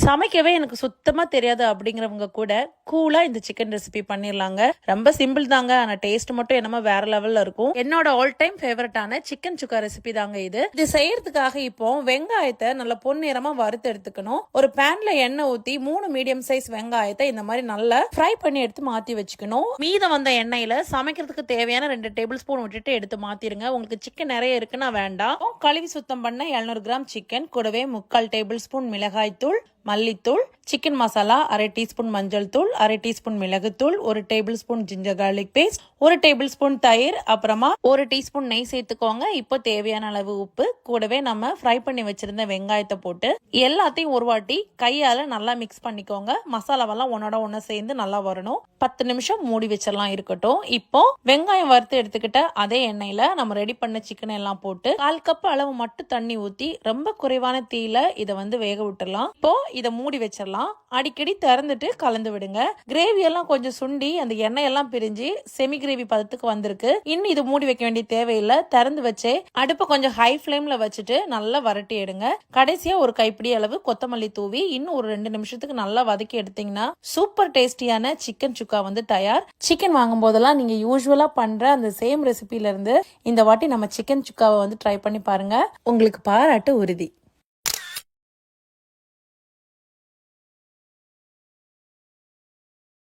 சமைக்கவே எனக்கு சுத்தமா தெரியாது அப்படிங்கிறவங்க கூட கூலா இந்த சிக்கன் ரெசிபி பண்ணிடலாங்க. ரொம்ப சிம்பிள் தாங்க, ஆனா டேஸ்ட் மட்டும் என்னமோ வேற லெவல்ல இருக்கும். என்னோட ஆல் டைம் ஃபேவரட்டான சிக்கன் சுக்கா ரெசிபி தாங்க இது. இது செய்யறதுக்காக இப்போ வெங்காயத்தை நல்லா பொன்னிறமா வறுத்து எடுத்துக்கணும். ஒரு பேன்ல எண்ணெய் ஊத்தி 3 மீடியம் சைஸ் வெங்காயத்தை இந்த மாதிரி நல்லா ஃப்ரை பண்ணி எடுத்து மாத்தி வச்சுக்கணும். மீதம் வந்த எண்ணெயில சமைக்கிறதுக்கு தேவையான 2 டேபிள் ஸ்பூன் விட்டுட்டு எடுத்து மாத்திருங்க. உங்களுக்கு சிக்கன் நிறைய இருக்குன்னா வேண்டாம். கழுவி சுத்தம் பண்ண 700 கிராம் சிக்கன் கூடவே 3/4 டேபிள் ஸ்பூன் மிளகாய் தூள், மல்லித்தூள், சிக்கன் மசாலா, 1/2 டீஸ்பூன் மஞ்சள் தூள், 1/2 டீஸ்பூன் மிளகுத்தூள், 1 table spoon ginger garlic paste, 1 table spoon தயிர், அப்புறமா 1 டீஸ்பூன் நெய் சேர்த்துக்கோங்க. இப்போ தேவையான அளவு உப்பு, கூடவே நம்ம ஃப்ரை பண்ணி வச்சிருந்த வெங்காயத்தை போட்டு எல்லாத்தையும் ஒரு வாட்டி கையால நல்லா மிக்ஸ் பண்ணிக்கோங்க. மசாலாவெல்லாம் ஒன்னோட ஒன்னு சேர்ந்து நல்லா வரணும். 10 நிமிஷம் மூடி வச்சிடலாம் இருக்கட்டும். இப்போ வெங்காயம் வறுத்து எடுத்துக்கிட்ட அதே எண்ணெயில நம்ம ரெடி பண்ண சிக்கன் எல்லாம் போட்டு 1/4 கப் அளவு மட்டும் தண்ணி ஊத்தி ரொம்ப குறைவான தீயில இதை வேக விட்டுறலாம். இப்போ இதை மூடி வச்சிடலாம். அடிக்கடி திறந்துட்டு கலந்து விடுங்க. கிரேவி எல்லாம் கொஞ்சம் சுண்டி அந்த எண்ணெய் எல்லாம் பிரிஞ்சு செமி கிரேவி பதத்துக்கு வந்திருக்கு. இன்னும் இது மூடி வைக்க வேண்டிய தேவையில்லை. திறந்து வச்சே அடுப்பை கொஞ்சம் ஹை ஃபிளேம்ல வச்சுட்டு நல்லா வரட்டி எடுங்க. கடைசியா ஒரு கைப்பிடி அளவு கொத்தமல்லி தூவி இன்னும் ஒரு 2 நிமிஷத்துக்கு நல்லா வதக்கி எடுத்தீங்கன்னா சூப்பர் டேஸ்டியான சிக்கன் சுக்கா தயார். சிக்கன் வாங்கும் போதெல்லாம் நீங்க யூஸ்வலா பண்ற அந்த சேம் ரெசிபில இருந்து இந்த வாட்டி நம்ம சிக்கன் சுக்காவை ட்ரை பண்ணி பாருங்க. உங்களுக்கு பாராட்டு உறுதி.